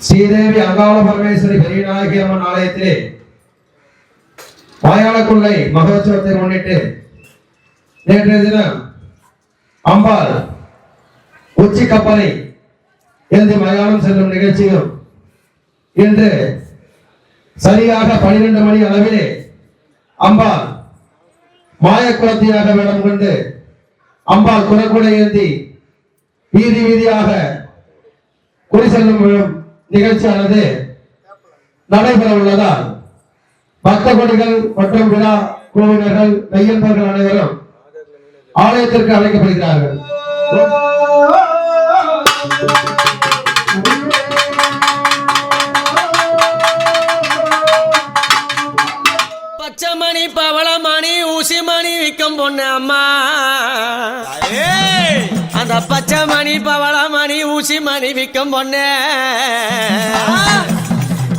ஸ்ரீதேவி அங்காள பரமேஸ்வரி பெரியநாயகி அம்மன் ஆலயத்திலே மாயாளக்குள்ளை மகோத்சவத்தை முன்னிட்டு நேற்றைய தினம் அம்பாள் உச்சி கப்பலை ஏந்தி மயானம் செல்லும் நிகழ்ச்சியும் இன்று சரியாக 12 மணி அளவிலே அம்பாள் மாயக்குளத்தியாக வேடம் கொண்டு அம்பாள் குரக்குடை ஏந்தி வீதி வீதியாக குறி செல்லும் நிகழ்ச்சியானது நடைபெற உள்ளதால் பக்த கொடிகள் மற்றும் விழா குழுவினர்கள் மெய்யன்பர்கள் அனைவரும் ஆலயத்திற்கு அழைக்கப்படுகிறார்கள். பச்சைமணி பவளமணி ஊசிமணி விற்கும் பொண்ணு அம்மா, அந்த பச்சைமணி பவளமணி ஊசிமணி விற்கும் பொண்ணு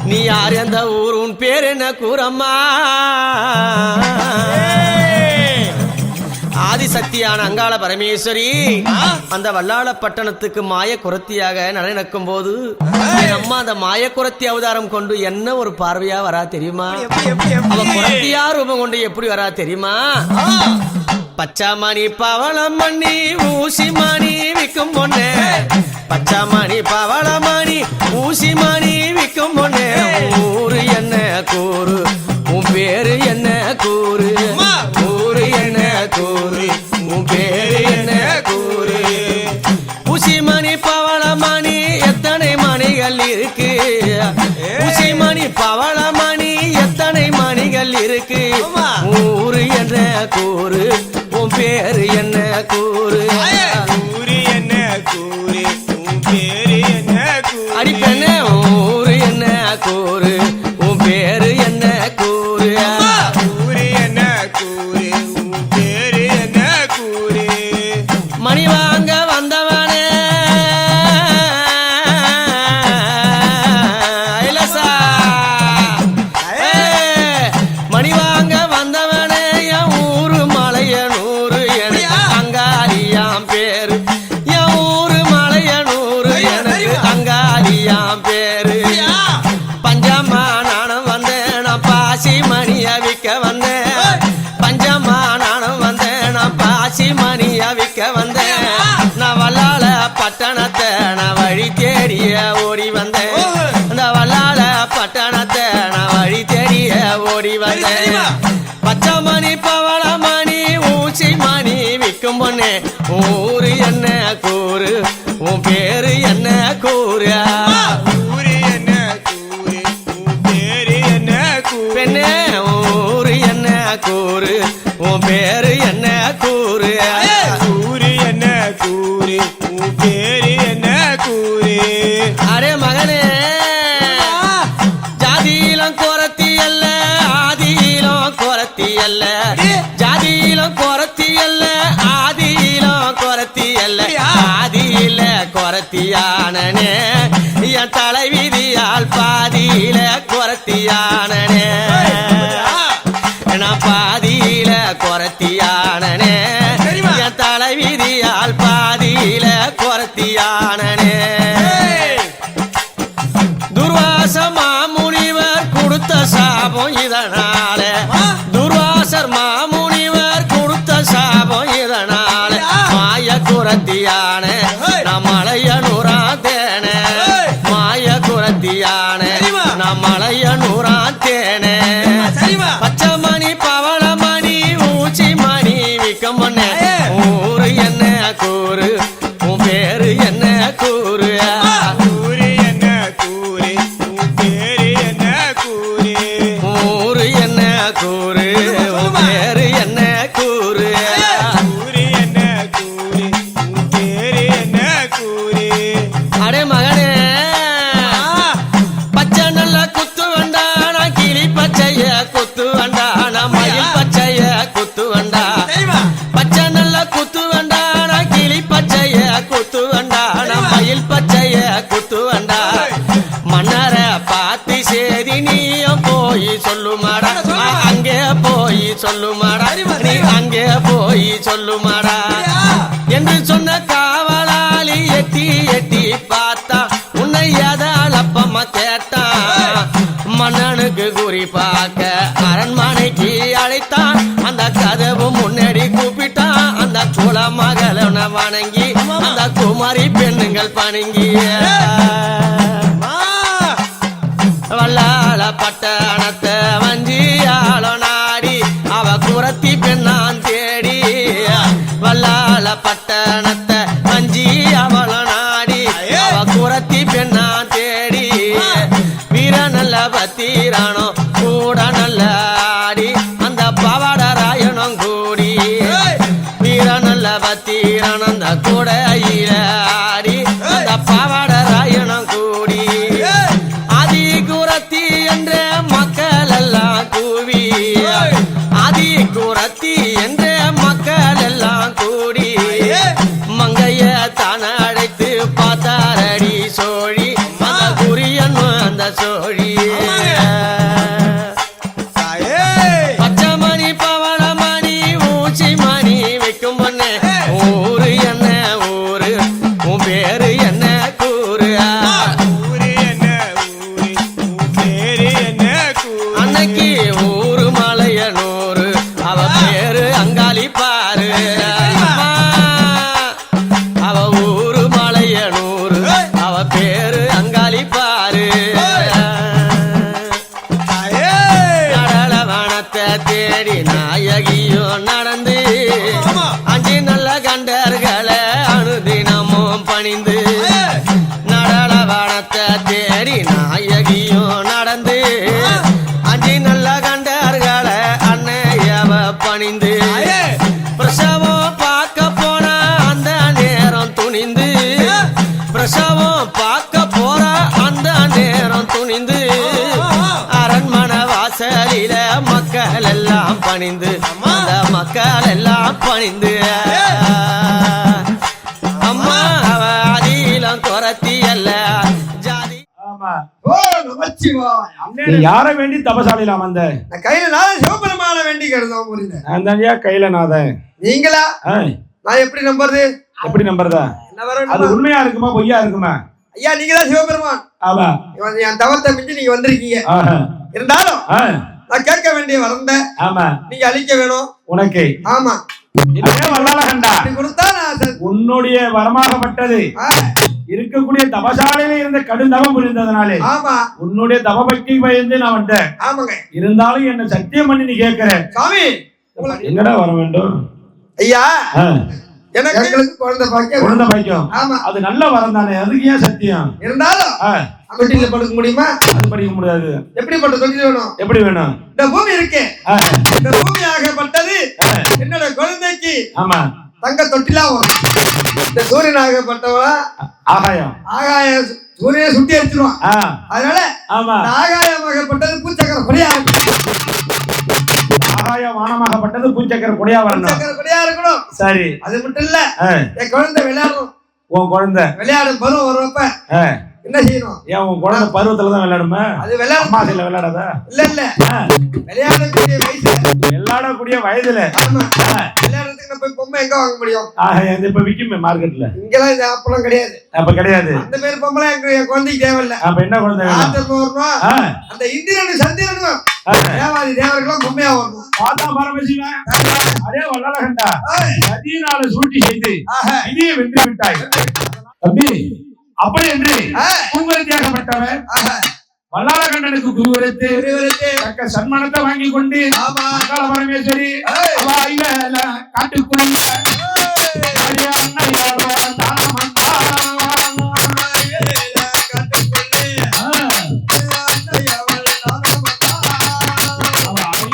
நீ யார், எந்த ஊர், உன் பேர் என்ன கூறம்மா? ஆதிசக்தியான அங்காள பரமேஸ்வரி அந்த வல்லாள பட்டணத்துக்கு மாய குரத்தியாக நடக்கும் போது அம்மா அந்த மாய குரத்தி அவதாரம் கொண்டு என்ன ஒரு பார்வையா வரா தெரியுமா? அவ குரத்தியா ரூபம் கொண்டு எப்படி வரா தெரியுமா? பச்சாமணி பவளமணி ஊசிமணி விற்கும் பொண்ணு, பச்சாமணி பவளமணி ஊசிமணி விற்கும் பொண்ணு ஊரு என்ன கூறு, உன் பேரு என்ன கூறு, ஊரு என்ன கூறு, உன் பேரு என்ன கூறு. ஊசிமணி பவளமணி எத்தனை மணிகள் இருக்கு, ஊசிமணி பவளமணி எத்தனை மணிகள் இருக்கு, ஊரு என்ன கூறு, உன் பேரு என்ன கூறு, ஊரு என்ன கூறு, உன் பேரு என்ன கூறு. அடிப்பெண்ணே ஊரு என்ன கூறு, உன் பேரு என்ன கூறு, ஊரு என்ன கூறு, உன் பேரு என்ன கூறு. மணி வாங்க வந்தவனே ஐலசா, மணி வாங்க வந்தவனே என் ஊரு மலையனூரு எனக்கு அங்காரியாம் பேரு, என் ஊரு மலையனூரு எனக்கு அங்காரியாம் பேரு. பஞ்சமா நானும் வந்தேன், நான் பாசி மணிய விற்க வந்தேன், பஞ்சமா நானும் வந்தேன், நான் பாசி மணிய விற்க வந்தேன். நான் வல்லாள பட்டணத்தை நான் வழி தேடிய ஓடி வந்தேன், இந்த வல்லாள பட்டணத்தை நான் வழி தேடிய ஓடி வந்தேன். பச்சைமணி பவளமணி ஊசி மணி விற்கும் பொண்ணு ஊரு என்ன கூறு, உன் பேரு என்ன கூறு, ஊரு என்ன கூறு, உன் பேரு என்ன கூறு. பெண்ணே ஊரு என்ன கூறு, உன் பேரு என்ன கூறு, ஊரு என்ன கூறு, உன் பேரு என்ன கூறு. அரே மகனே ஜாதியிலும் குறத்தி அல்ல, ஆதியிலும் குறத்தி அல்ல, ஜாதியிலும் குறத்தி அல்ல, ஆதியிலும் குறத்தி அல்ல, ஆதியில குறத்தியானனே என் தலைவிதியால் பாதியில குறத்தியானனே, நான் பாதியில குறத்தியானனே என் தலைவிதியால் பாதியில குறத்தியானனே. துர்வாச மாமுனிவர் கொடுத்த சாபம் இதனால, துர்வாசர் மாமுனிவர் கொடுத்த சாபம் இதனால மாய குரத்தியான நான் மலையனூரா தேன, மாய குரத்தியான நான் மலையனூரா தேன. பச்சைமணி பவளமணி ஊசி மணி விற்கும் பொண்ணு ஊரு என்ன கூறு, உன் பேரு என்ன கூறு, ஊரு என்ன கூறு, உன் பேரு என்ன கூறு. ஊரு என்ன கூறு, உன் பேரு என்ன கூறு. ஊரு என்ன கூறு, உன் பேரு என்ன கூறு. அடே மகனே பச்சை நல்ல குத்து வண்டான, கிளி பச்சைய குத்து வண்டான, மயில் பச்சைய குத்து வண்டா, பச்சை நல்ல குத்து வண்டான, கிளி பச்சைய குத்து வண்டான, மயில் பச்சைய குத்து வண்டா. மன்னர பார்த்து சேதி நீயும் போய் சொல்லுமாடா, அங்கே போய் சொல்லுமாடா, நீ அங்கே போய் சொல்லுமாடா என்று சொன்ன காவலாளி எட்டி எட்டி பார்த்தா உன்னை எதாலப்பம்மா கேட்டான் மன்னனுக்கு குறிப்பாக்க அரண்மனைக்கு அழைத்தான் அந்த கதவு முன்னாடி கூப்பிட்டான் அந்த குலமகளன வணங்கி அந்த குமாரி பெண்ணுங்கள் பணங்கிய வல்லாள பட்டணத்தை வஞ்சியாள நாடி அவ குரத்தி பெண்ணான் தேடி வல்லாள பட்டணத்தை வஞ்சி அவள நாடி அவ குரத்தி பெண்ணான் தேடி வீர நல்ல பத்திரானோ கூட நல்ல ஆடி அந்த பவடராயனும் கூடி வீர நல்ல பத்திரான அந்த கூடையில ஆடி அந்த பவடராயனும் கூடி ஆதி குரத்தி என்ற மக்கள் எல்லாம் கூவி ஆதி குரத்தி என்ற மக்கள் எல்லாம் கூடி மங்கைய தான அழைத்து பார்த்தாரடி சோழி அந்த குறியன் அந்த சோழி பச்சைமணி பவளமணி ஊச்சி மணி வைக்கும் பொண்ணு ஊரு என்ன ஊரு உன் பேரு என்ன கூறு ஊரு என்ன ஊரு உன் பேரு என்ன கூறு அன்னைக்கு ஊரு மலையனூரு அவ பேரு அங்காளி பாரு அம்மா. அவ ஊரு மலையனூரு அவ பேரு அங்காளி பாரு நடலவனத்தை தேடி நாயகியோ நடந்து அஞ்சு நல்ல கண்டர்களை அனுதினமும் பணிந்து நடலவனத்தை தேடி நாயகியோ நடந்து அஞ்சு நல்ல கண்டர்களை அன்னையவ பணிந்து பிரசவம் பார்க்க போன அந்த நேரம் துணிந்து பிரசவம் பார்க்க போற அந்த நேரம் துணிந்து அரண்மனை வாசலில மக்கள் எல்லாம் பணிந்து அந்த மக்கள் எல்லாம் பணிந்து அம்மா அவ அதிலம் குறத்தி அல்ல ஜாதி ஆமா ஓ நமச்சிவாய் நீ யார வேண்டி தபசாலில வந்த நான் கையில நான் சிவபெருமான வேண்டி கிடந்தோம் புரியுது நான் தானியா கையிலநாதன் நீங்களா ஏய், நான் எப்படி நம்புறது எப்படி நம்புறதா என்ன வர அது உண்மையா இருக்குமா பொய்யா இருக்குமா ஐயா நீங்க தான் சிவபெருமான் ஆமா என் தவத்தை மிஞ்சி நீங்க வந்திருக்கீங்க ஆஹா. இருந்தாலும் ஆ, நான் கேட்க வேண்டிய வரந்த ஆமா நீங்க அழிக்க வேணும் உனக்கு ஆமா இதே வரலால கண்டா அப்படி கொடுத்தா நான் உன்னுடைய வரமாகப்பட்டது ஆ, இருக்கக்கூடிய தபசாலையில இருந்த கடும் தவம் புரிந்ததுனாலே ஆமா உன்னுடைய தவபக்தி பயந்து நான் வந்தேன் ஆமாங்க இருந்தாலும் என்ன சத்தியம் பண்ணி நீ கேட்கிற சாமி உங்களுக்கு எங்கடா வர வேண்டும் ஐயா ஆ, எனக்கு குழந்தை பாக்கிய குழந்தை பாய்க்கும் ஆமா அது நல்ல வரம் தானே அதுக்கு ஏன் சத்தியம் இருந்தாலும் ஆ, தொட்டில படுக்க முடியுமா அது படிக்க முடியாது எப்படிப்பட்ட தொட்டில் வேணும் எப்படி வேணும் இந்த பூமி இருக்கே ஆ, இந்த பூமி ஆகப்பட்டது ஆ, என்னோட குழந்தைக்கு ஆமா தங்க தொட்டிலா வரும் இந்த சூரியன் ஆகப்பட்டவா ஆகாயம் ஆகாய சூரியனை சுட்டி அடிச்சிருவான் ஆ, அதனால ஆமா இந்த ஆகாயமாகப்பட்டது பூச்சக்கர கொடியா ஆகாய வானமாகப்பட்டது பூச்சக்கர கொடையா வரணும் பூச்சக்கர கொடியா இருக்கணும் சரி அது மட்டும் இல்ல ஆ, என் குழந்தை விளையாடணும் உன் குழந்தை விளையாடும் பருவம் வர்றப்ப ஆ, என்ன செய்யணும் ஏன் உன் குழந்தை பருவத்துல தான் விளையாடுமா அது விளையாடும் அம்மாசில விளையாடாதா இல்ல இல்ல ஆ, விளையாடக்கூடிய வயசுல விளையாடக்கூடிய வயதுல ஆமா ஆ, விளையாடுறதுக்கு நம்ம போய் பொம்மை எங்க வாங்க முடியும் இது இப்ப விக்குமே மார்க்கெட்ல இங்கெல்லாம் இது அப்பெல்லாம் கிடையாது அப்ப கிடையாது அந்த மாதிரி பொம்பளை என் குழந்தைக்கு தேவையில்ல அப்ப என்ன குழந்தை வேணும் ஆத்தர் வரணும் ஆ, அந்த இந்திரனு சந்திரனும் ஆ, தேவாதி தேவர்களும் பொம்மையா வரணும் பார்த்தா பரமசிவன் அதே வல்லால கண்டா ஏய், சதியினால சூழ்ச்சி செய்து ஆஹா. இதையே வென்று விட்டாய் தம்பி அப்படி என்று ஏய், பூங்கொருத்தியாகப்பட்டவன் ஆஹா. வல்லாளகண்டனுக்கு குருவரைத்து பெரியவருக்கு, தக்க சன்மானத்தை வாங்கி கொண்டு ஆமா. மங்கள பரமேஸ்வரி ஏய். வாயில காட்டுக்குள்ள அடிய அன்னையாரோ தானமந்தா. ஆ,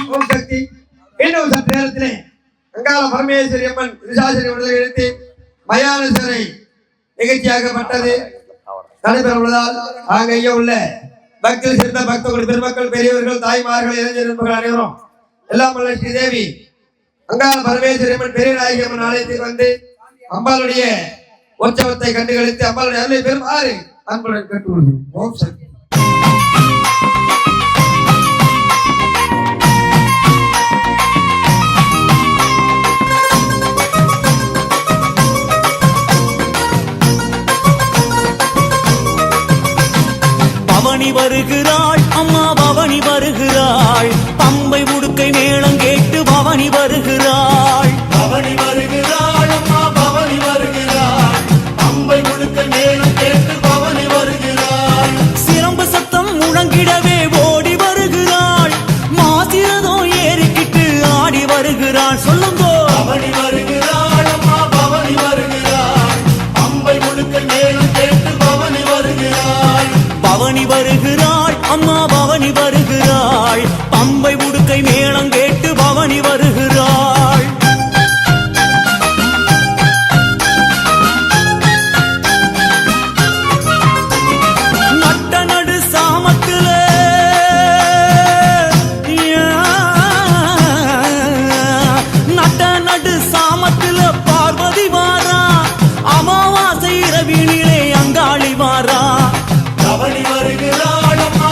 ஓம் சக்தி. இன்னும் சற்று நேரத்திலே அங்காள பரமேஸ்வரி அம்மன் விசாசனை உடலை எடுத்து மயானேஸ்வரை நிகழ்ச்சியாகப்பட்டது நடைபெற உள்ளதால் ஆக இங்கே உள்ள பக்தர்கள் சேர்ந்த பக்தர்கள் பெருமக்கள் பெரியவர்கள் தாய்மார்கள் இளைஞர் நண்பர்கள் அனைவரும் எல்லாம் வல்ல ஸ்ரீ தேவி அங்காள பரமேஸ்வரி அம்மன் பெரிய நாயகி அம்மன் ஆலயத்தில் வந்து அம்பாளுடைய உற்சவத்தை கண்டுகளித்து அம்பாளுடைய அருளை பெறுமாறு அன்புடன் கேட்டுக்கொள்கிறோம். ஓம் சக்தி. பவனி பவனி வருகிறாள் அம்மா பவனி வருகிறாள் பம்பை உடுக்கை மேளம் கேட்டு பவனி வருகிறாள் பவனி வருகிறாள் அம்மா பவனி வருகிறாள் பம்பை முழுக்க மேலும் கேட்டு பவனி வருகிறாள் சிரம்பு சத்தம் முழங்கிடவே ஓடி வருகிறாள் மாசிரதம் ஏறிக்கிட்டு ஆடி வருகிறாள் சொல்லுங்கோ பவனி வருகிறாள் அம்மா பவனி வருகிறாள் பம்பை முழுக்க மேலும் கேட்டு பவனி வருகிறாள் பவனி வருகிறாள் அம்மா பவனி வருகிறாள் பம்பை உடுக்கை மேளம் கேட்டு பவனி வருகிறாள் நட்ட நடு சாமத்துல நட்ட நடு சாமத்துல பார்வதி வாரா அமாவாசை இரவினிலே அங்காளி வாரா பவனி வருகிறாள் அம்மா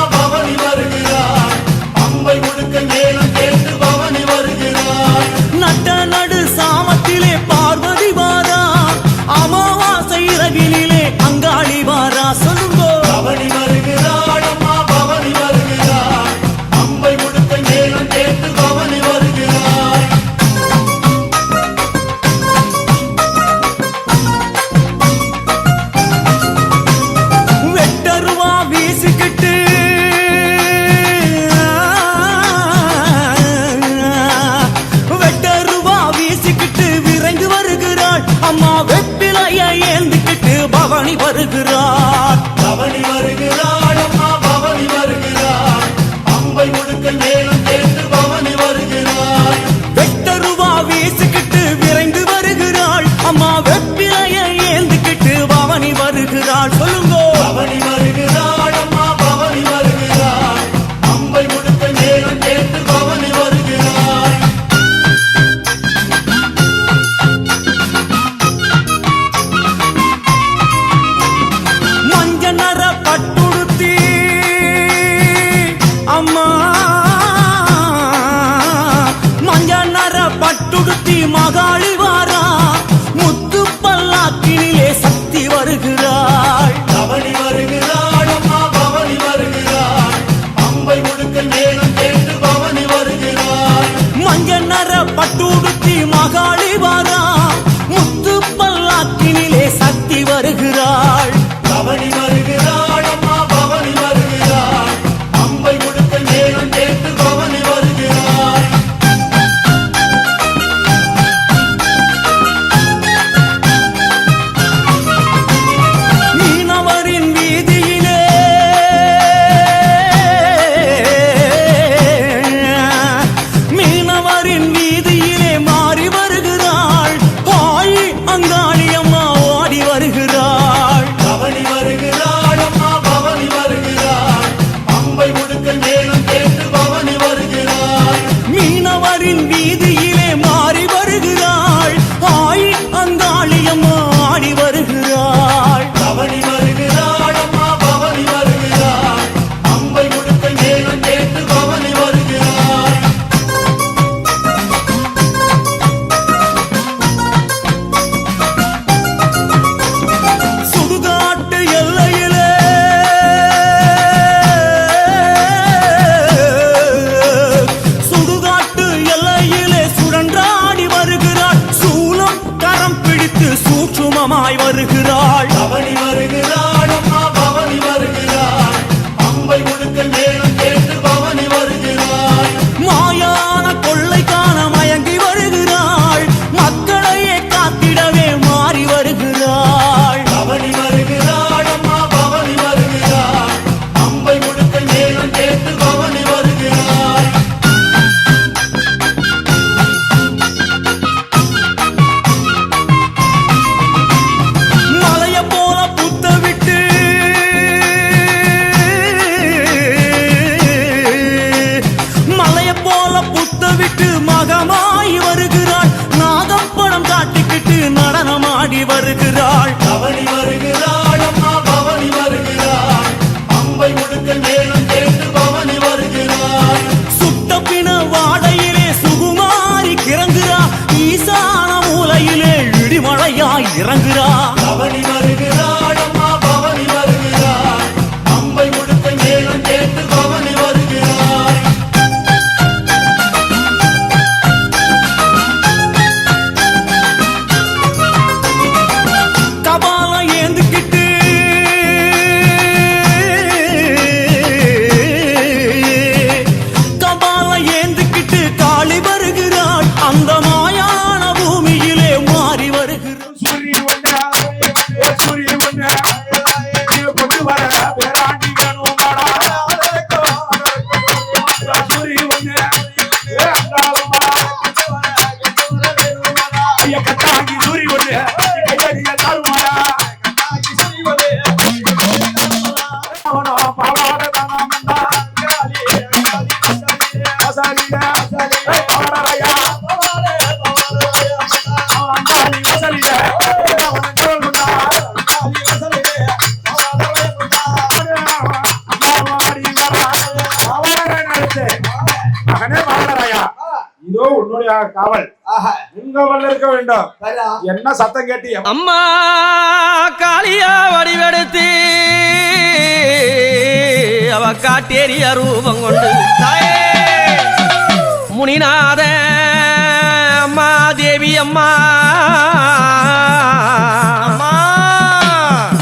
ராண்டி வேணும் மாடா சூரி ஒண்ணு அங்காளம் மாடா ஐயா கட்டாங்கி சூரி ஒண்ணு கையடிய தாழ்மாடா அவனோ பாவாட தானமண்டா அசாலியா பாடறையா அங்காளி வசலியா அவன் கோல்முண்டா இதோ உன்னுடைய காவல் உங்க இருக்க வேண்டும் என்ன சத்தம் கேட்டி அம்மா காளியா வடிவெடுத்து அவ காட்டேரிய ரூபம் கொண்டு முனிநாத அம்மா தேவி அம்மா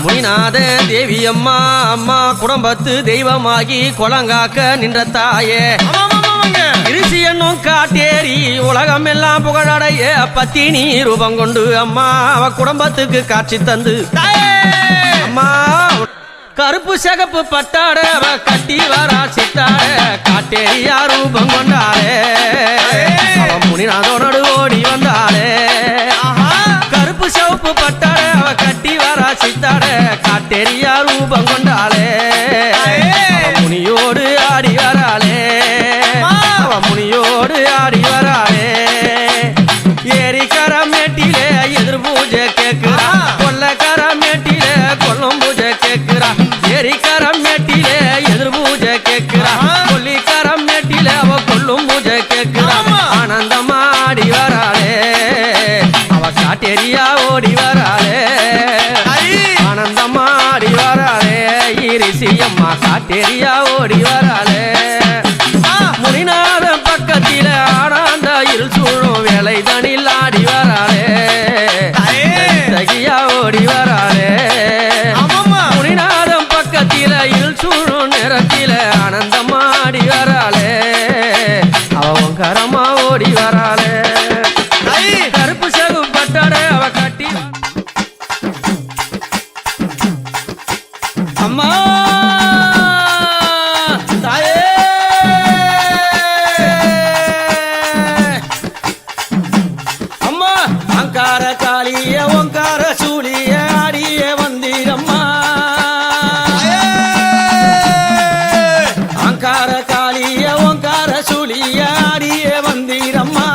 முனிநாத தேவி அம்மா அம்மா குடும்பத்து தெய்வமாகி குளங்காக்க நின்ற தாயே இருசி என்னும் காட்டேரி உலகம் எல்லாம் புகழடைய பத்தினி ரூபம் கொண்டு அம்மா அவ குடும்பத்துக்கு காட்சி தந்து அம்மா கருப்பு சிகப்பு பட்டாட அவ கட்டி வரா சித்தாட காட்டேரியா ரூபம் கொண்டாடே அவ முனிநாதோடு ஓடி வந்தாளே கருப்பு சிவப்பு பட்டாட அவ கட்டி வரா சித்தாட காட்டேரியா ரூபம் கொண்டாளே முனியோடு ஆடி வராளே முனியோடு ஆடி வராளே ஏரிக்கர மேட்டிலே எதிர் பூஜை கேட்கிறா கொல்லக்கர மேட்டிலே கொல்லும் பூஜை கேட்கிறா ஏரிக்கர மேட்டிலே எதிர் பூஜை கேட்கிறா கொல்லிக்கர மேட்டிலே அவ கொல்லும் பூஜை கேட்கிறா ஆனந்தமா ஆடி வராளே அவ காட்டேரியா ஓடி வராளே ஆனந்தமா ஆடி வராளே ஈரிசி அம்மா காட்டேரியா ஓடி வராளே முனிநாத பக்கத்தில ஆனாந்த இருள் சூழும் வேலை தனில் ஆடி வராளே தகியா ஓடி வராளே முனிநாதம் பக்கத்தில இருள் சூழும் நேரத்தில ஆனந்தமா ஆடி வராளே அவன் கரமா ஓடி வராளே கருப்பு சகு பட்டாட அவ கட்டி அம்மா காளிய ஓங்கார சூழிய ஆடிய வந்தீரம்மா அங்கார காளிய ஓங்கார சூழிய ஆடிய வந்தீரம்மா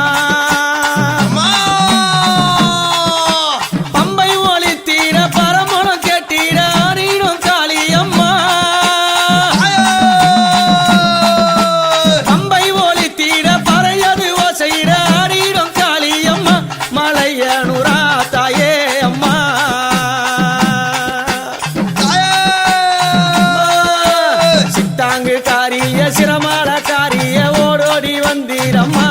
பம்பை ஒலித்தீர பரமணம் கேட்டீர ஆடிடும் காளியம்மா பம்பை ஒலித்தீர பறையது ஓசையிட ஆடிடும் காளியம்மா மலையனுரா தாயே அம்மா சித்தாங்கு காரிய சிரமால காரிய ஓடோடி வந்தீரம்மா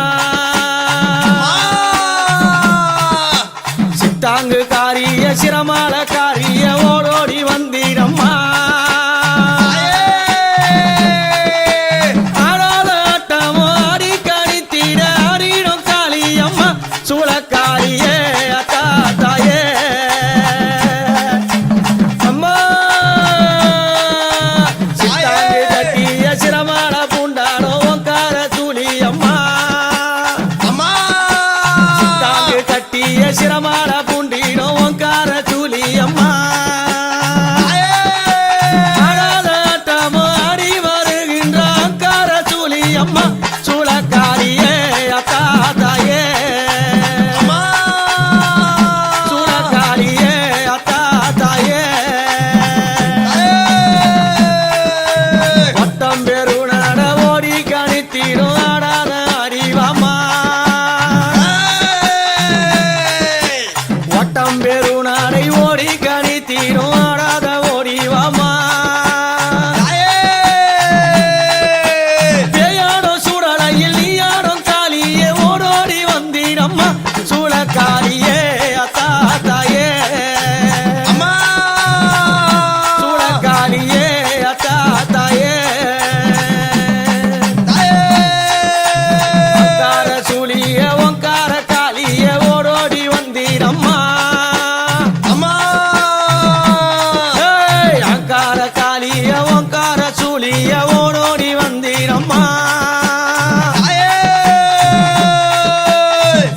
சித்தாங்கு காரிய சிரமால காரிய ஓடோடி வந்தீரம்மா ஆடாத ஆட்டமோ ஆடி கணித்தீர ஆடிடும் காளியம்மா சூளக்காரியே அக்கா தாயே அம்மா சித்தாங்கு கட்டிய சிரமால பூண்டாடோ ஓங்கார சூழி அம்மா சித்தாங்கு கட்டிய சிரமால பூண்டினோ ஓங்கார சூழி அம்மா ஆடாத ஆட்டமோ ஆடி வருகின்ற ஓங்கார சூழி அம்மா சூளக்காரியே அக்கா தாயே சூளக்காரியே அக்கா தாயே வட்டம் பெருநாட ஓடி கணித்தீரும் ஆடாத அறிவாமா வட்டம் பெருநாடை ஓடி கணித்தீரும் ஆடாத ஓடிவாமா பேயாடோ சூடலையில் நீயாடும் காளியே ஓடோடி வந்தீரம்மா சூளக்காரியே அத்தா தாயே சூளக்காரியே அத்தா தாயே ஓங்கார சூழிய ஓங்கார காளிய ஓடோடி வந்தீரம்மா அங்கார காளிய காளிய ஓடோடி வந்தீரம்மா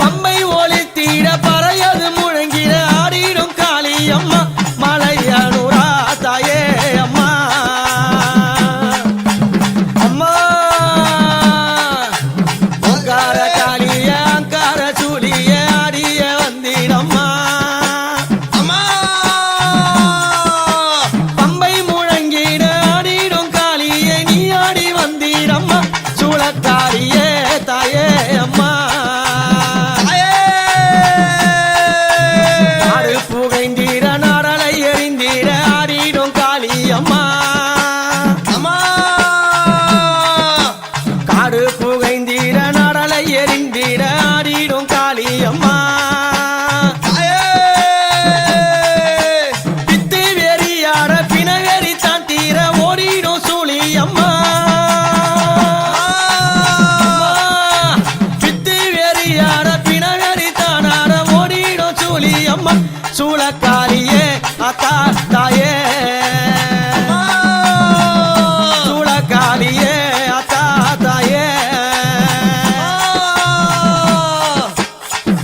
பம்பை ஒளி தீர பறையது முழங்கிட ஆடிடும் காளியம்மா மலையனுரா தாயே அம்மா அம்மா அங்கார காளிய அங்கார சூழிய ஆடிய வந்தீரம்மா அம்மா பம்பை முழங்கிட ஆடிடும் காளியே நீ ஆடி வந்தீரம்மா சூளக்காரியே தாயே அம்மா ஆடு புகைந்தீர நாடலை எறிந்தீர ஆடிடும் காளியம்மா அம்மா காடு புகைந்தீர நாடலை எறிந்தீர ஆடிடும் காளியம்மா பித்து வெறியாட பிணவெறி தான் தீர ஓடிடும் சூழியம்மா பித்து வெறியாட பிணவெறி தானாட ஓடிடும் சூழியம்மா சூளக்காரியே அத்தா தாயே சூளக்காரியே அத்தா தாயே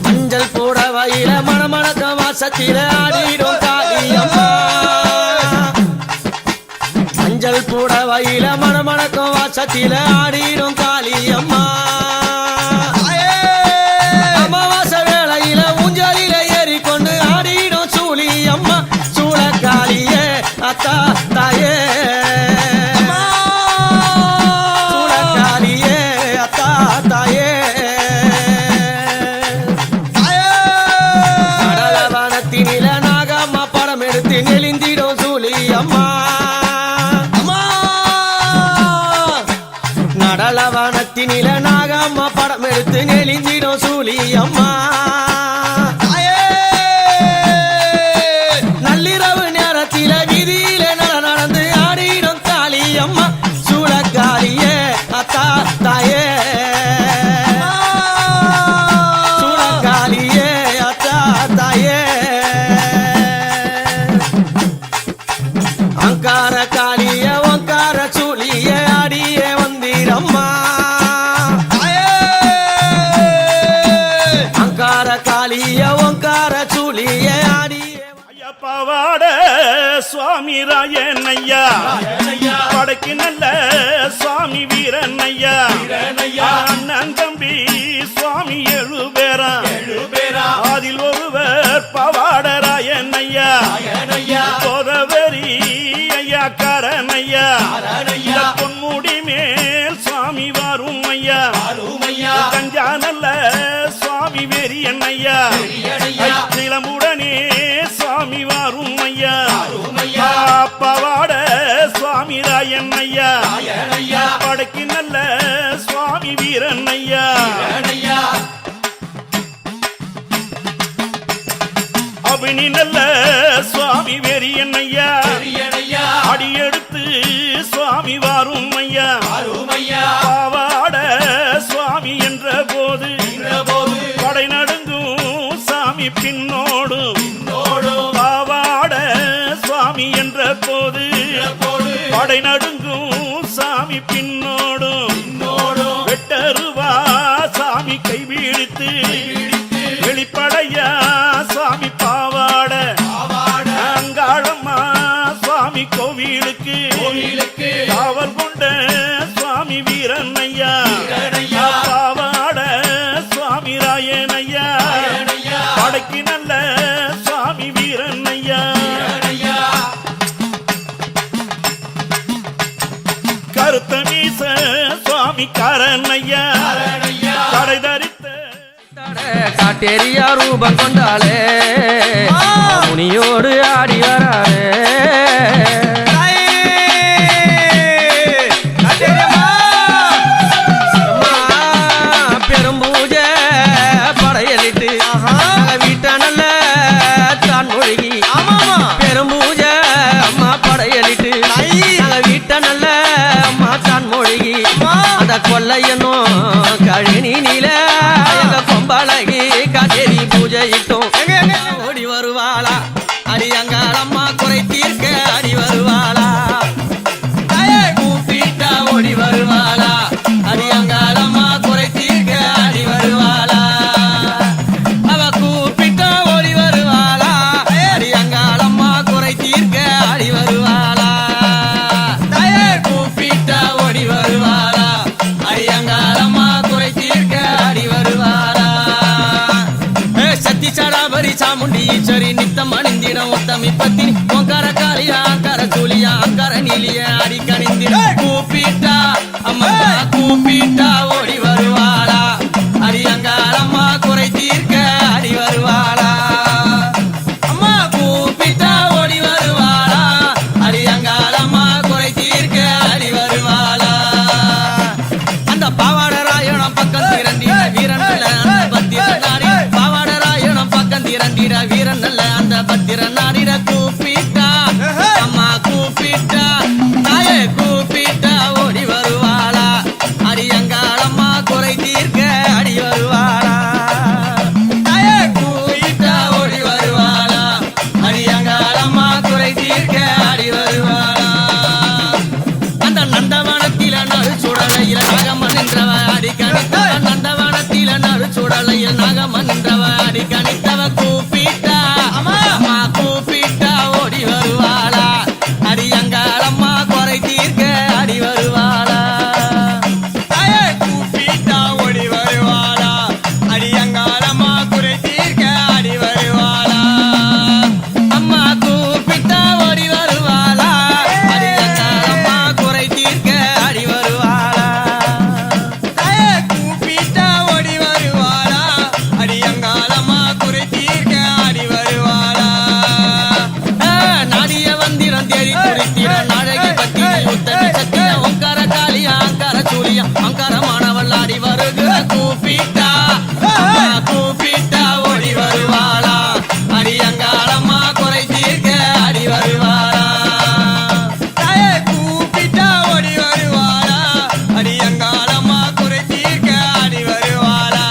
மஞ்சள் புடவையில மணமணக்க வாசத்தில ஆடிடும் காளியம்மா மஞ்சள் புடவையில மணமணக்கம் வாசத்தில ஆடிடும் காளியம்மா அமாவாசை வேளையில ஊஞ்சலில ஏறிக்கொண்டு ஆடிடும் சூழியம்மா சூளக்காளியே அத்தா தாயே சூளக்காளியே அத்தா தாயே கடலவனத்தினில நாகம்மா படம் எடுத்து நெளிந்திடும் சூழியம்மா நடலவனத்தினில நாகம்மா படம் எடுத்து நெளிந்திடும் சூழியம்மா நள்ளிரவு நேரத்தில வீதியில நடந்து ஆடிடும் காளியம்மா சூளக்காரியே அத்தா தாயே சூளக்காரியே அத்தா தாயே அங்கார காளிய ஓங்கார சூழிய ஆடிய வந்தீரம்மா அங்கார காளிய ஓங்கார சூழிய ஆடிய ஐயப்பாவாட சுவாமி ராயனையா படைக்கு நல்ல சுவாமி வீரனையா அண்ணன் தம்பி சுவாமி 7 பேரா அதில் ஒருவர் பவாட ராயனையா கோதவரி ஐயா கரணையா பொன்முடி மேல் சுவாமி வரும் ஐயா கஞ்சா நல்ல சுவாமி வெறி என்னையா நிலமுடனே சுவாமி வரும் ஐயா பவாட சுவாமி ராயன் ஐயா படைக்கு நல்ல சுவாமி வீரன் ஐயா அபினி நல்ல சுவாமி வெறி என்னையா அடியெடுத்து சுவாமி வரும் ஐயா பாவாட சுவாமி என்ற போது படை நடுங்கும் சாமி பின்னோடும் பாவாட சுவாமி என்ற போது படை நடுங்கும் சாமி பின்னோடும் வெட்டருவா சாமி கைவிழித்து வெளிப்படையா சாமி பாவாட அங்காளம்மா சுவாமி கோவிலுக்கு காவல் கொண்ட சுவாமி வீரன் ஐயா பாவாட சுவாமி ராயன் ஐயா படைக்கு நல்ல சுவாமி வீரன் ஐயா கருத்த மீச சுவாமி காரன் ஐயா கடை தரித்த காட்டேரியா ரூபம் கொண்டாலே முனியோடு ஆடி வராரே பெரும் பூஜை படையலிட்டு வீட்ட நல்ல தான் மொழிகி பெரும் பூஜை அம்மா படையலிட்டு வீட்ட நல்ல அம்மா தான் மொழிகி அந்த கொள்ளையனும் கழினி நீல கொம்பழகி காட்டேரி பூஜையிட்டோம் ஓடி வருவாளா அடி அங்காளம்மா குறை தீர்க்க அடி வருவாளா கூப்பிட்டு ஈச்சரி நித்தம் அணிந்திடம் உத்தமி பத்தினி ஓங்கார காளியா அங்கார சூலியா அங்கார நீலிய அடி கணிந்திட கூப்பிட்டா அம்மா கூப்பிட்டா ஓடி வருவாளா அடி அங்காரம்மா குறை தீர்க்க அடி வருவாளா அம்மா கூப்பிட்டா ஓடி வருவாளா அடி அங்காரம்மா குறை தீர்க்க அடி வருவாளா அந்த பாவாடராயணம் பக்கம் திரண்டிட வீரன் நல்ல அந்த பத்திரன் நாடி பாவாடராயணம் பக்கம் திரண்டிட வீரன் நல்ல அந்த பத்திரன் நாடிட கூப்பிட்டா அம்மா கூப்பிட்டா தாயே கூப்பிட்டா ஓடி வருவாளா அடி அங்காளம்மா குறை தீர்க்க அடி வருவாளா தாயே கூப்பிட்டா ஓடி வருவாளா அடி அங்காளம்மா குறை தீர்க்க அடி வருவாளா அந்த நந்தவனத்தில நடு சுடலையில் நாகம்மன் நின்றவ அடி கணித்தவ நந்தவனத்தில நடு சுடலையில் நாகம்மன் நின்றவ அடி கணித்தவ கூப்பிட்டா அம்மா கூப்பிட்டா ஓடி வருவாளா அடி அங்காளம்மா குறை தீர்க்க அடி வருவாளா தாயே கூப்பிட்டா ஓடி வருவாளா அடி அங்காளம்மா குறை தீர்க்க அடி வருவாளா அம்மா கூப்பிட்டா ஓடி வருவாளா அடி அங்காளம்மா குறை தீர்க்க அடி வருவாளா தாயே கூப்பிட்டா ஓடி வருவாளா அடி அங்காளம்மா குறை தீர்க்க அடி வருவாளா நாடிய வந்திரம் தேடி துடித்திட நாழகி பத்தியை உத்தமி சத்திய ஓங்கார காளியா அங்கார சூலியா அங்காரமானவள் ஆடி வருகிற கூப்பிட்டா அம்மா கூப்பிட்டா ஓடி வருவாளா அடி அங்காளம்மா குறை தீர்க்க அடி வருவாளா தாயே கூப்பிட்டா ஓடி வருவாளா அடி அங்காளம்மா குறை தீர்க்க அடி வருவாளா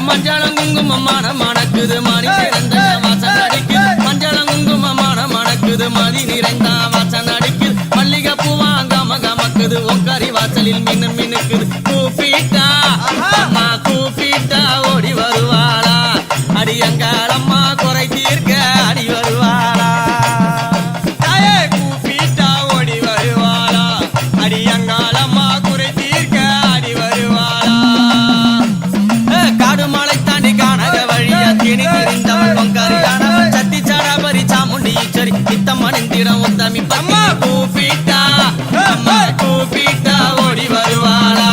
மஞ்சளம் குங்குமமான மணக்குது மணி நிறைந்த வாசம் அடிக்குது மஞ்சளம் குங்குமமான மணக்குது மதி நிறைந்த வாசம் அடிக்குது மல்லிகை பூவாங்க மகமக்குது ஒக்கரி வாசலில் மின்னு மினுக்குது கூப்பிட்டா அம்மா கூப்பிட்டா ஓடி வருவாளா அடி அங்காளம்மா குறை தீர்க்க அடி வருவாளா தாயே கூப்பிட்டா ஓடி வருவாளா அடி அங்காளம்மா குறை தீர்க்க அடி வருவாளா காடு மலை தாண்டி காணக வழியா திணி தெரிந்தவள் பொங்கரியானவள் சத்தி சடாபரி சாமுண்டி ஈச்சரி நித்தம் அணிந்திடம் உத்தமி அம்மா கூப்பிட்டா ஓடி வருவாளா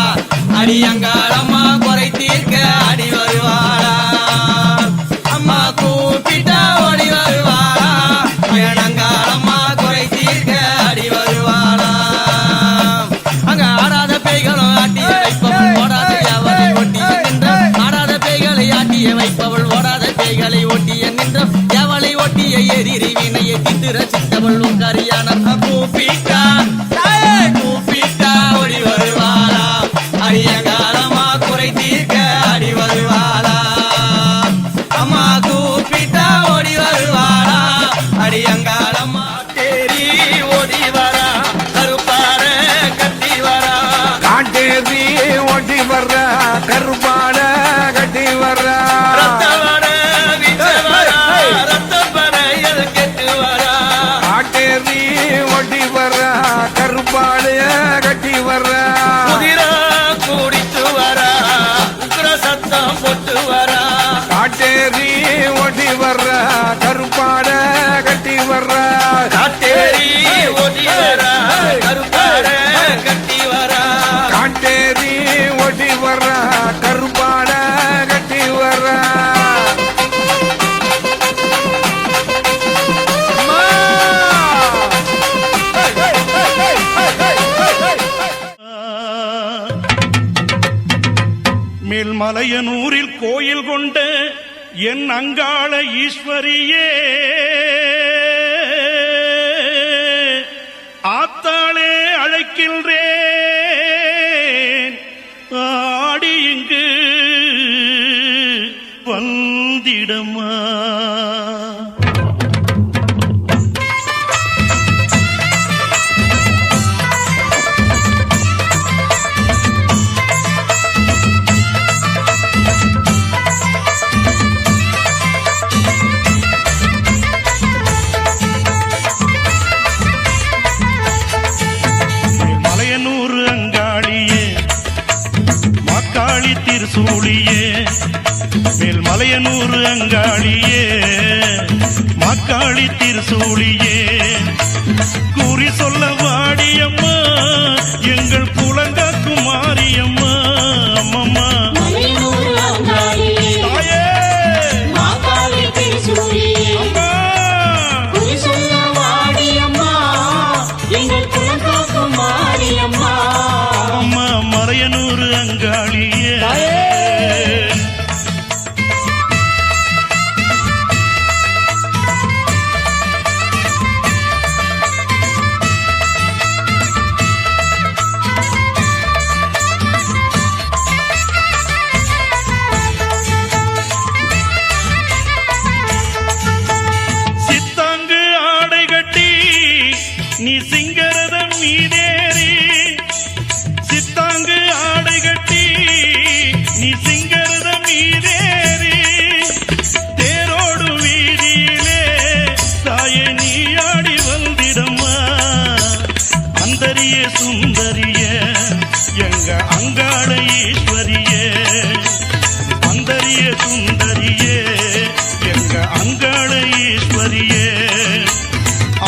அடி அங்காளம்மா குறை தீர்க்க அடி வருவாளா அம்மா கூப்பிட்டா ஓடி வருவாளா அங்காளம்மா குறை தீர்க்க அடி வருவாளா அங்க ஆடாத பேய்களும் ஆட்டிய வைப்பவள் ஓடாத யாவரை ஒட்டிய நின்ற ஆடாத பேய்களை ஆட்டிய வைப்பவள் ஓடாத பேய்களை ஒட்டிய நின்ற யாவளை ஒட்டிய எரிரி வினையை திட்டு ரசித்தவள் உங்கரியான கூப்பிட்டா தாயே கூப்பிட்டா ஓடி வருவாளா அடி அங்காளம்மா குறை தீர்க்க அடி வருவாளா அம்மா கூப்பிட்டா ஓடி வருவாளா அடி அங்காளம்மா தேரி ஓடி வரா கருப்பார கட்டி வரா காட்டேரி ஓட்டி வர்ற கருப்பான கட்டி வர்ற ரத்தவர வீச்சு வரா ரத்தப்பறையல் கெட்டு வரா காட்டேரி ஓட்டி வர்ற கருப்பாளைய கட்டி வர்ற குதிரை கூடித்து வரா உக்ர சத்தம் போட்டு வரா காட்டேரி ஓட்டி வர்ற கருப்பான கட்டி வர்ற காட்டேரி ஓடி வரா கருப்பார கட்டி வரா காட்டேரி ஓட்டி வர்ற கருப்பான கட்டி வர்ற மேல்மலையனூரில் கோயில் கொண்ட என் அங்காள ஈஸ்வரியே ஆத்தாளே அழைக்கின்றேன் ஆடி இங்கு வந்திடமா திருசூழியே மேல் மலையனூர் அங்காளியே மாக்காளி திருசூழியே கூறி சொல்ல வாடியம்மா எங்கள் குலங்காக்கும் மாரியம்மா அம்மம்மா தாயே அம்மா அம்மா மலையனூர் அங்காளியே சித்தாங்கு ஆடை கட்டி நீ சிங்கரதம் மீதேறி சித்தாங்கு ஆடை கட்டி நீ சிங்கரதம் மீதேறி தேரோடு வீதியிலே தாயே நீ ஆடி வந்திடம்மா அந்தரிய சுந்தரிய எங்க அங்காள ஈஸ்வரியே அந்தரிய சுந்தரியே எங்க அங்காள ஈஸ்வரியே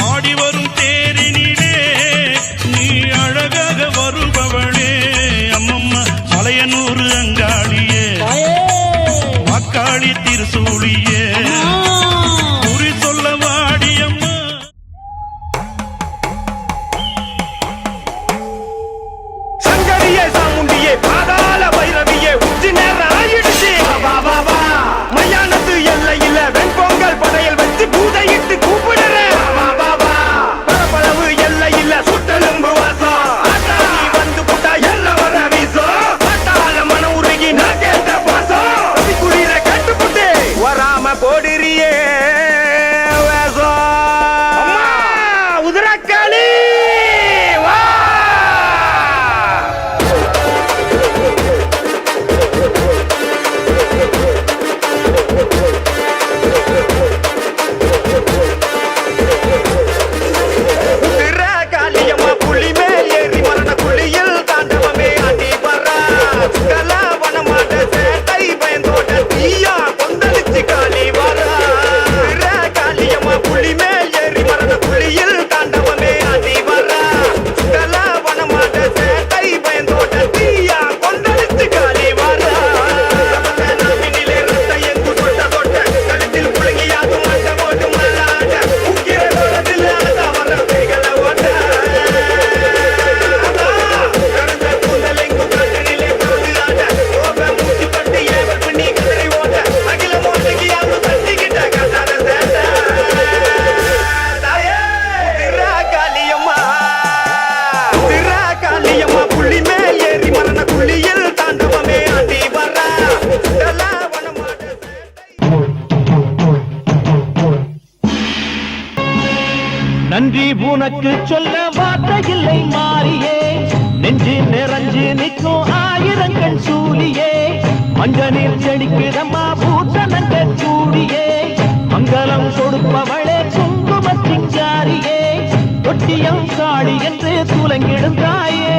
ஆடி வரும் தேரினிலே நீ அழகாக வருபவளே அம்மம்மா மலையனூர் அங்காளியே மாக்காளி திருசூழியே குறி சொல்ல வாடியம்மா சங்கரியே சாமுண்டியே பாதாள பைரவியே உச்சி நேரம் ஆயிடுச்சு மயானத்து எல்லையில வெண்பொங்கல் படையல் வச்சு பூதையிட்டு கூப்பிடுறேன் பரப்பளவு எல்லையில சுட்டெலும்பு வாசம் நீ வந்து புட்டா எல்ல வர வீசம் பட்டால மன உருகி நான் கேட்ட பாசம் குளிர கட்டுப்புட்டு வராம போடுறியே வேசம் உதிரக்காளி வா காளியம்மா புலி மேல் ஏறி மரண குழியில் தாண்டவமே ஆடி வரா கலாவனமாட சேட்டை பயந்தோட தீயா கொந்தளிச்சு காளி வரா காளியம்மா புலி மேல் ஏறி மரண குழியில் தாண்டவமே ஆடி வரா கலாவனமாட சேட்டை பயந்தோட தீயா கொந்தளிச்சு காளி வரா நாமினிலே ரத்த எங்கு தொட்ட தொட்ட கழுத்தில் புழுங்கியாகும் மண்ட போட்டு மல்லாட உக்கிர தோட்டத்தில் அழகா வர கைகளை ஓட்ட புள்ளி மேல் ஏறி மரண குழியில் தாண்டவமே ஆடி வரா நன்றி உனக்கு சொல்ல வார்த்தை இல்லை மாறியே நெஞ்சு நிறைஞ்சு நிற்கும் ஆயிரங்கள் சூழியே மஞ்சனில் செடிக்குதம்மா பூசணங்க சூடியே மங்களம் கொடுப்பவளே குங்கும சிங்காரியே தொட்டியம் காளி என்று துலங்கிடும் தாயே